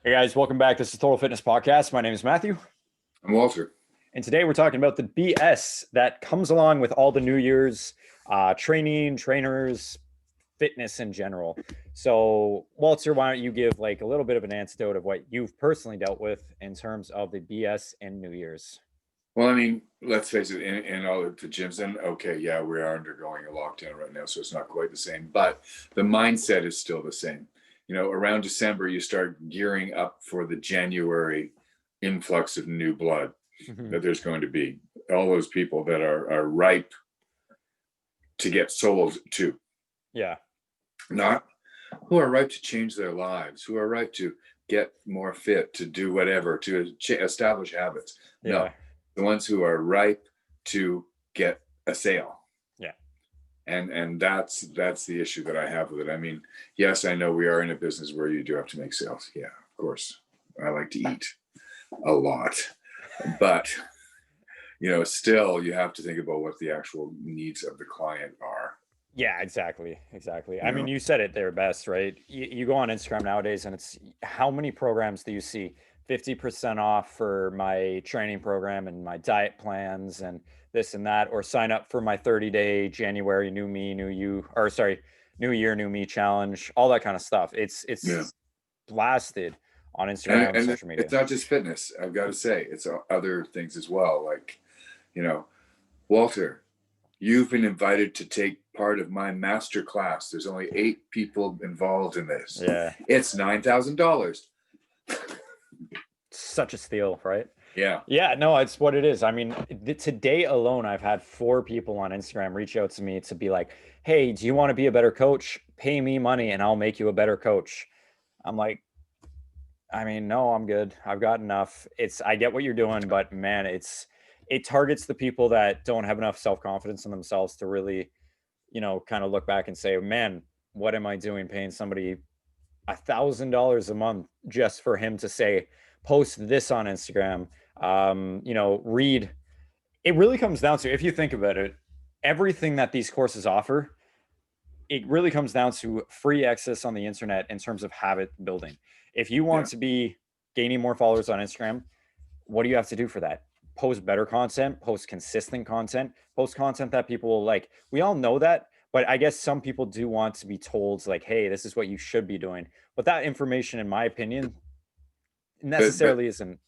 Hey guys, welcome back. This is Total Fitness Podcast. My name is Matthew, I'm Walter. and today we're talking about the BS that comes along with all the New Year's training, trainers, fitness in general. So, Walter, why don't you give like a little bit of an antidote of what you've personally dealt with in terms of the BS in New Year's? Well, I mean, let's face it, in all of the gyms, and okay, yeah, we are undergoing a lockdown right now, so it's not quite the same, but the mindset is still the same. Around December, you start gearing up for the January influx of new blood Mhm. that there's going to be. All those people that are ripe to get sold to, Yeah, not who are ripe to change their lives, who are ripe to get more fit, to do whatever, to establish habits. yeah, No, the ones who are ripe to get a sale. yeah, And that's the issue that I have with it. I mean, yes, I know we are in a business where you do have to make sales. Yeah, of course. I like to eat a lot, but still you have to think about what the actual needs of the client are. yeah, exactly, exactly. I You mean, know, you said it there best, right? You go on Instagram nowadays, and it's how many programs do you see? 50% off for my training program and my diet plans and this and that, or sign up for my 30-day January new me, new you, or sorry, new year, new me challenge, all that kind of stuff. yeah. It's blasted on and Instagram, and social media. it's not just fitness. I've got to say, it's other things as well. Like, you know, Walter, you've been invited to take part of my master class. There's only 8 people involved in this. Yeah, It's $9,000. such a steal, right? Yeah, Yeah, no, it's what it is. I mean, today alone, I've had 4 people on Instagram reach out to me to be like, "Hey, do you want to be a better coach? Pay me money and I'll make you a better coach." I'm like, I mean, no, I'm good. I've got enough. I get what you're doing, but man, it targets the people that don't have enough self-confidence in themselves to really, kind of look back and say, "Man, what am I doing paying somebody $1,000 a month just for him to say, post this on Instagram, read." It really comes down to, if you think about it, everything that these courses offer, it really comes down to free access on the internet in terms of habit building. If you want yeah. to be gaining more followers on Instagram, what do you have to do for that? Post better content, post consistent content, post content that people will like. We all know that, but I guess some people do want to be told, like, hey, this is what you should be doing. But that information, in my opinion, But necessarily isn't.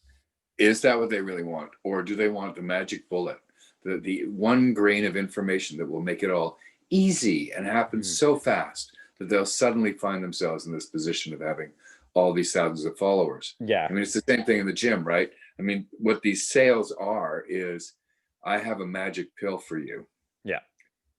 is that what they really want, or do they want the magic bullet, the one grain of information that will make it all easy and happen Mhm. so fast that they'll suddenly find themselves in this position of having all these thousands of followers? Yeah. I mean, it's the same thing in the gym, right? I mean, what these sales are is, I have a magic pill for you. Yeah.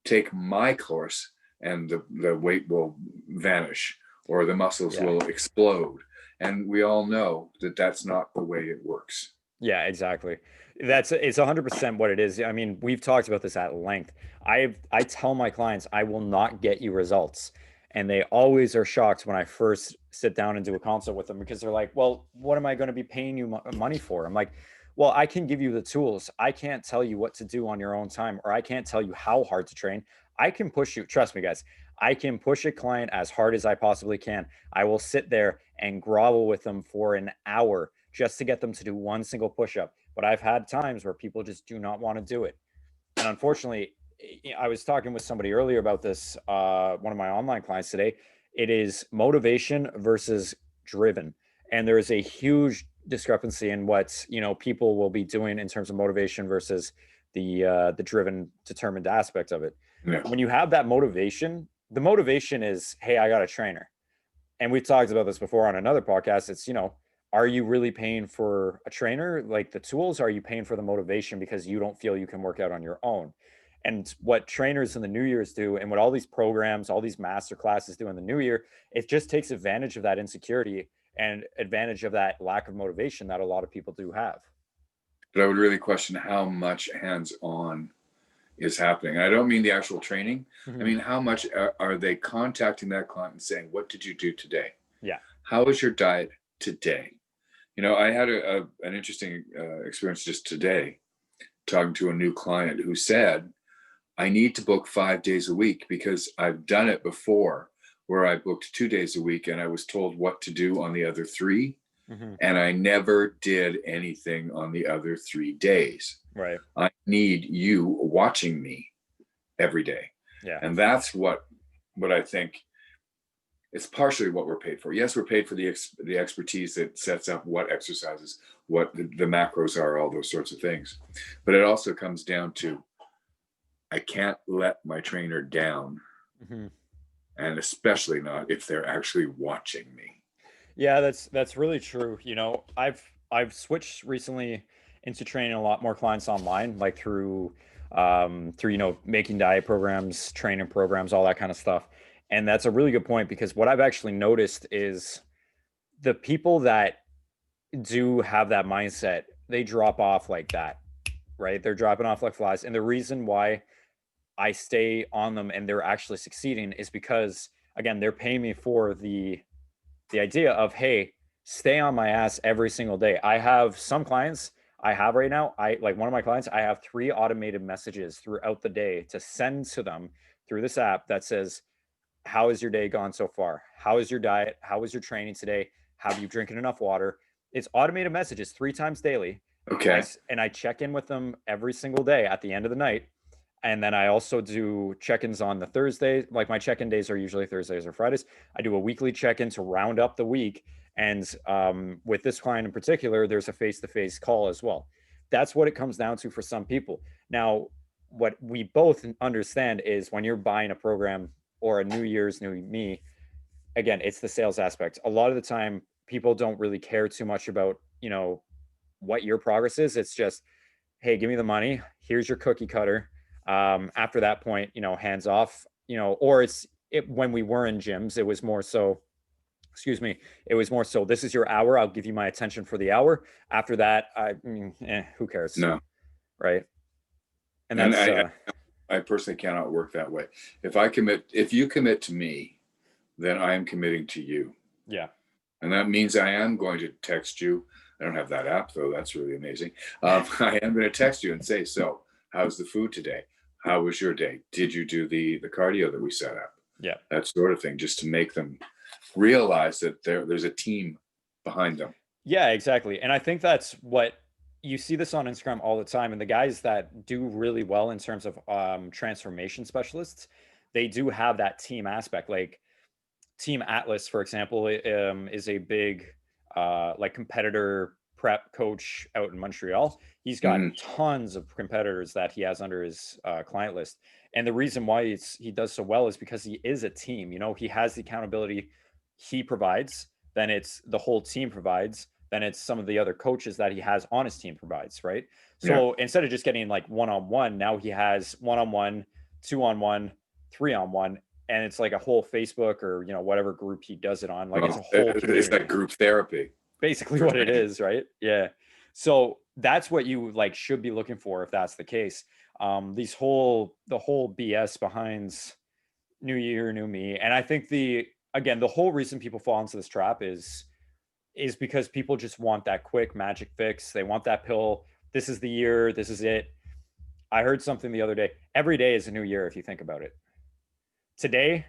Take my course and the weight will vanish, or the muscles Yeah. will explode. And we all know that that's not the way it works. Yeah, exactly. It's 100% what it is. I mean, we've talked about this at length. I tell my clients I will not get you results, and they always are shocked when I first sit down and do a consult with them because they're like, "Well, what am I going to be paying you money for?" I'm like, "Well, I can give you the tools. I can't tell you what to do on your own time, or I can't tell you how hard to train. I can push you. Trust me, guys. I can push a client as hard as I possibly can. I will sit there and grovel with them for an hour just to get them to do one single push up. But I've had times where people just do not want to do it. And unfortunately, I was talking with somebody earlier about this, one of my online clients today. It is motivation versus driven. And there is a huge discrepancy in what, people will be doing in terms of motivation versus the driven, determined aspect of it. Yeah. When you have that motivation, the motivation is, hey, I got a trainer. And we've talked about this before on another podcast. It's, are you really paying for a trainer, like the tools? Are you paying for the motivation because you don't feel you can work out on your own? And what trainers in the new year's do, and what all these programs, all these master classes do in the new year, it just takes advantage of that insecurity and advantage of that lack of motivation that a lot of people do have. But I would really question how much hands on is happening. And I don't mean the actual training. I Mhm. mean, how much are they contacting that client and saying, what did you do today? Yeah. How is your diet today? I had an interesting experience just today, talking to a new client who said, I need to book 5 days a week because I've done it before, where I booked 2 days a week and I was told what to do on the other three. Hmm. and I never did anything on the other 3 days. Right. I need you watching me every day. Yeah. And that's what I think it's partially what we're paid for. Yes, we're paid for the expertise that sets up what exercises, what the macros are, all those sorts of things. But it also comes down to I can't let my trainer down, Hmm. and especially not if they're actually watching me. Yeah, that's really true. You know, I've switched recently into training a lot more clients online, like through you know making diet programs, training programs, all that kind of stuff. And that's a really good point because what I've actually noticed is the people that do have that mindset, they drop off like that, right? They're dropping off like flies. And the reason why I stay on them and they're actually succeeding is because again, they're paying me for the idea of hey, stay on my ass every single day. I have some clients I have right now. I like one of my clients, I have 3 automated messages throughout the day to send to them through this app that says, how has your day gone so far? How is your diet? How is your training today? Have you drinking enough water? It's automated messages 3 times daily. And Okay. I check in with them every single day at the end of the night. And then I also do check-ins on the Thursday. Like my check-in days are usually Thursdays or Fridays. I do a weekly check-in to round up the week. And with this client in particular, there's a face-to-face call as well. That's what it comes down to for some people. Now, what we both understand is when you're buying a program or a New Year's New Me, again, it's the sales aspect. A lot of the time, people don't really care too much about, you know, what your progress is. It's just, hey, give me the money. Here's your cookie cutter. After that point, you know, hands off, you know, or when we were in gyms, it was more so, excuse me, it was more so, this is your hour. I'll give you my attention for the hour. After that, who cares? No. Right. And And that's, I personally cannot work that way. If you commit to me, then I am committing to you. yeah. And that means I am going to text you. I don't have that app though. That's really amazing. I am going to text you and say, so how's the food today? How was your day? Did you do the cardio that we set up? Yeah. That sort of thing, just to make them realize that there's a team behind them. Yeah, exactly. And I think that's what you see this on Instagram all the time. And the guys that do really well in terms of transformation specialists, they do have that team aspect. Like Team Atlas, for example, is a big like competitor prep coach out in Montreal. He's got Mhm. tons of competitors that he has under his client list. And the reason why he does so well is because he is a team. You know, he has the accountability he provides, then it's the whole team provides, then it's some of the other coaches that he has on his team provides, right? Yeah. So instead of just getting like one on one, now he has one on one, 2 on 1, 3 on 1, and it's like a whole Facebook or you know whatever group he does it on. Like it's Well, a whole it's like community, group therapy basically for what it training. is, right? Yeah. So that's what you like should be looking for if that's the case. The whole BS behind New Year, New Me, and I think the whole reason people fall into this trap is because people just want that quick magic fix. They want that pill. This is the year. This is it. I heard something the other day. Every day is a new year if you think about it. Today,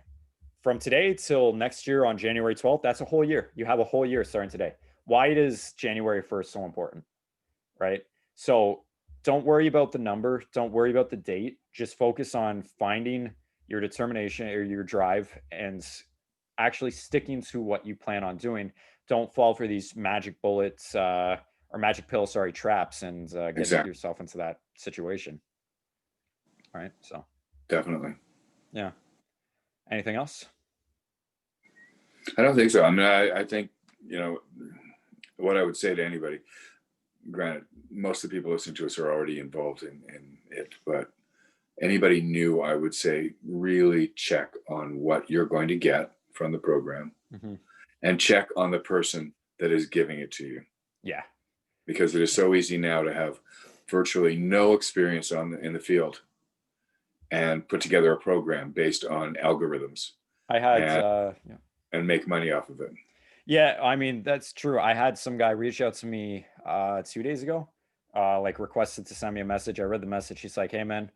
from today till next year on January 12th, that's a whole year. You have a whole year starting today. Why is January 1st so important? Right? So don't worry about the number. Don't worry about the date. Just focus on finding your determination or your drive and actually sticking to what you plan on doing. Don't fall for these magic bullets or magic pill, sorry, traps and get Exactly. yourself into that situation. Right. So, Definitely. yeah. Anything else? I don't think so. I mean, I think, you know, what I would say to anybody, granted, most of the people listening to us are already involved in it, but anybody new, I would say, really check on what you're going to get from the program Mm-hmm. and check on the person that is giving it to you. Yeah. Because it is Yeah. so easy now to have virtually no experience in the field and put together a program based on algorithms I had, and yeah. and make money off of it. Yeah, I mean, that's true. I had some guy reach out to me 2 days ago, like requested to send me a message. I read the message. He's like, "Hey man,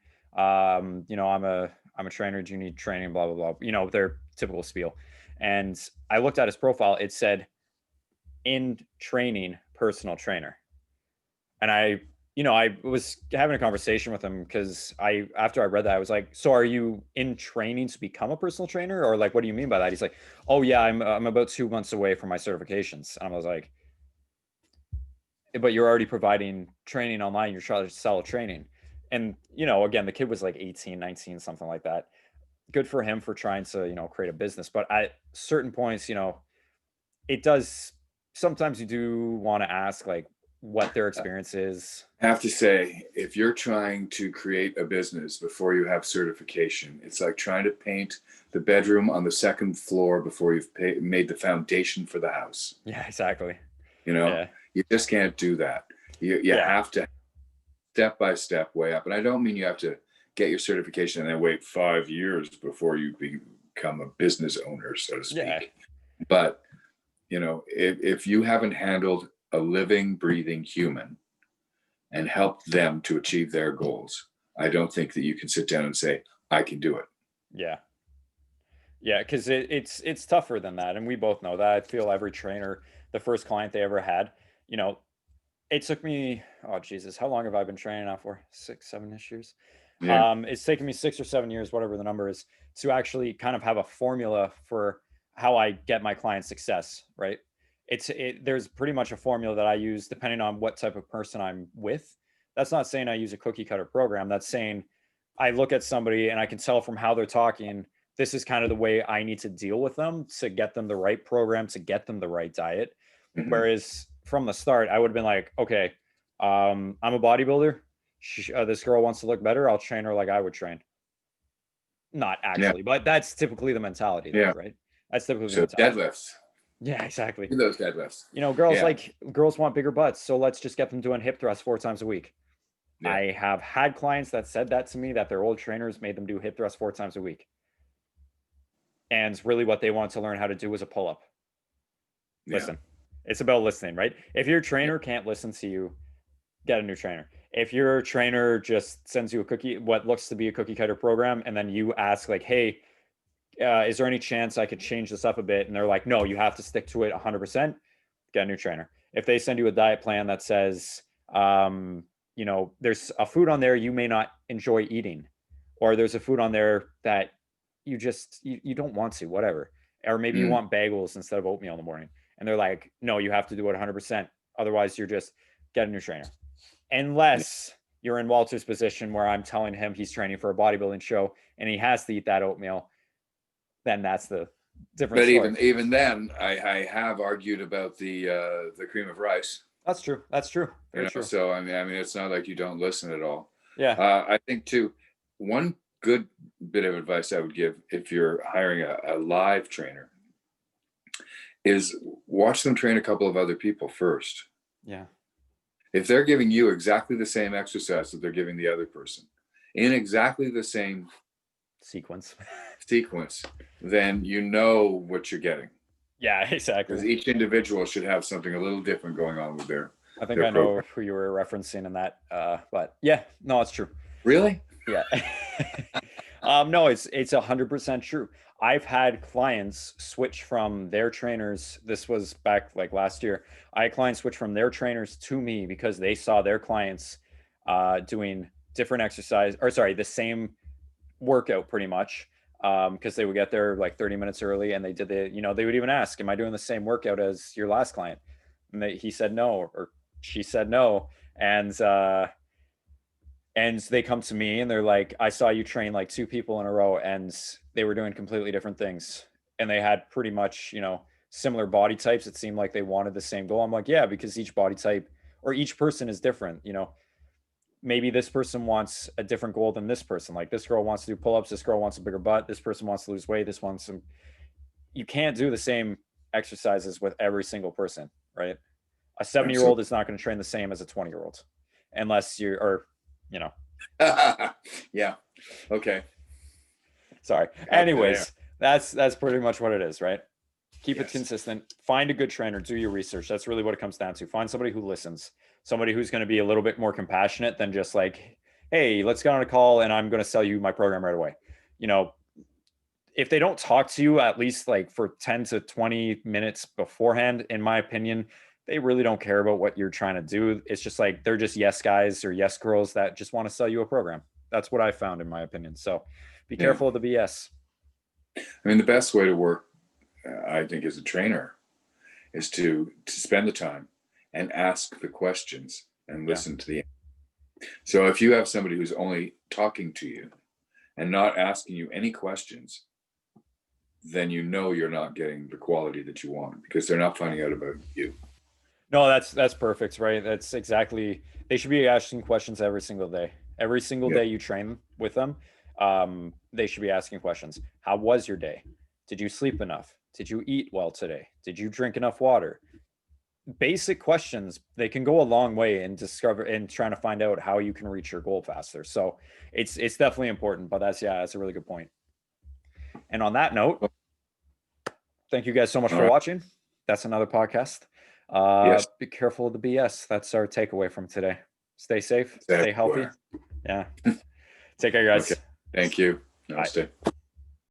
you know, I'm a trainer. Do you need training? Blah blah blah." You know, their typical spiel. And I looked at his profile. It said in training personal trainer. And I was having a conversation with him because after I read that, I was like, so are you in training to become a personal trainer? Or like, what do you mean by that? He's like, oh yeah, I'm about 2 months away from my certifications. And I was like, but you're already providing training online. You're trying to sell training. And, again, the kid was like 18, 19, something like that. Good for him for trying to, create a business. But at certain points, it does, sometimes you do want to ask like what their experience is. I have to say, if you're trying to create a business before you have certification, it's like trying to paint the bedroom on the second floor before you've made the foundation for the house. Yeah, exactly. You know, Yeah. you just can't do that. You Yeah. have to step by step way up. And I don't mean you have to get your certification and then wait 5 years before you become a business owner, so to speak. Yeah. But, if you haven't handled a living, breathing human and helped them to achieve their goals, I don't think that you can sit down and say, I can do it. Yeah. Yeah, because it's tougher than that. And we both know that. I feel every trainer, the first client they ever had, it took me, oh Jesus, how long have I been training now for? 6, 7-ish years. Yeah. It's taken me 6 or 7 years, whatever the number is, to actually kind of have a formula for how I get my client success, right? There's pretty much a formula that I use depending on what type of person I'm with. That's not saying I use a cookie cutter program. That's saying I look at somebody and I can tell from how they're talking, this is kind of the way I need to deal with them to get them the right program, to get them the right diet. Mhm. Whereas from the start, I would have been like, okay, I'm a bodybuilder. This girl wants to look better. I'll train her like I would train. Not actually, but that's typically the mentality, Yeah. right? That's typically the So mentality. deadlifts. Yeah, exactly. Do those deadlifts. Girls want bigger butts, so let's just get them doing hip thrusts 4 times a week. Yeah. I have had clients that said that to me, that their old trainers made them do hip thrusts 4 times a week. And really what they want to learn how to do is a pull-up. Listen, it's about listening, right? If your trainer can't listen to you, get a new trainer. If your trainer just sends you what looks to be a cookie cutter program, and then you ask like, hey, is there any chance I could change this up a bit? And they're like, no, you have to stick to it 100%, get a new trainer. If they send you a diet plan that says, there's a food on there you may not enjoy eating, or there's a food on there that you don't want to, whatever. Or maybe you want bagels instead of oatmeal in the morning. And they're like, no, you have to do it 100%. Otherwise, you're just get a new trainer. Unless you're in Walter's position where I'm telling him he's training for a bodybuilding show and he has to eat that oatmeal, then that's the different story. But even then, I have argued about the cream of rice. That's true. That's true. Very true. So I mean, it's not like you don't listen at all. Yeah. I think too, one good bit of advice I would give if you're hiring a live trainer is watch them train a couple of other people first. Yeah. If they're giving you exactly the same exercise that they're giving the other person in exactly the same sequence, then you know what you're getting. Yeah, exactly. Because each individual should have something a little different going on with their. I think I know who you were referencing in that, but yeah, no, it's true. Really? Yeah. No, it's 100% true. I've had clients switch from their trainers. This was back like last year. I had clients switch from their trainers to me because they saw their clients doing different exercise, or sorry, the same workout pretty much. Because they would get there like 30 minutes early, and they did they would even ask, am I doing the same workout as your last client? And he said no, or she said no. And they come to me and they're like, I saw you train like 2 people in a row and they were doing completely different things. And they had pretty much, similar body types. It seemed like they wanted the same goal. I'm like, yeah, because each body type or each person is different. Maybe this person wants a different goal than this person. Like this girl wants to do pull-ups. This girl wants a bigger butt. This person wants to lose weight. This wants some, you can't do the same exercises with every single person, right? A 70-year-old is not going to train the same as a 20-year-old unless yeah. Okay. Sorry. Anyways, that's pretty much what it is, right? Keep it consistent. Find a good trainer. Do your research. That's really what it comes down to. Find somebody who listens. Somebody who's going to be a little bit more compassionate than just like, hey, let's get on a call and I'm going to sell you my program right away. if they don't talk to you at least like for 10 to 20 minutes beforehand, in my opinion, they really don't care about what you're trying to do. It's just like they're just yes guys or yes girls that just want to sell you a program. That's what I found, in my opinion. So be Yeah. careful of the BS. I mean, the best way to work, I think, as a trainer is to spend the time and ask the questions and listen to the. So if you have somebody who's only talking to you and not asking you any questions, then you know you're not getting the quality that you want because they're not finding out about you. No, that's perfect, right? That's exactly. They should be asking questions every single day. Every single day you train with them, they should be asking questions. How was your day? Did you sleep enough? Did you eat well today? Did you drink enough water? Basic questions, they can go a long way in discover and trying to find out how you can reach your goal faster. So it's definitely important. But that's a really good point. And on that note, thank you guys so much for watching. That's another podcast. Yes. Be careful of the BS. That's our takeaway from today. Stay safe, stay healthy. Yeah. Take care, guys. Okay. Thank you. Namaste. Bye.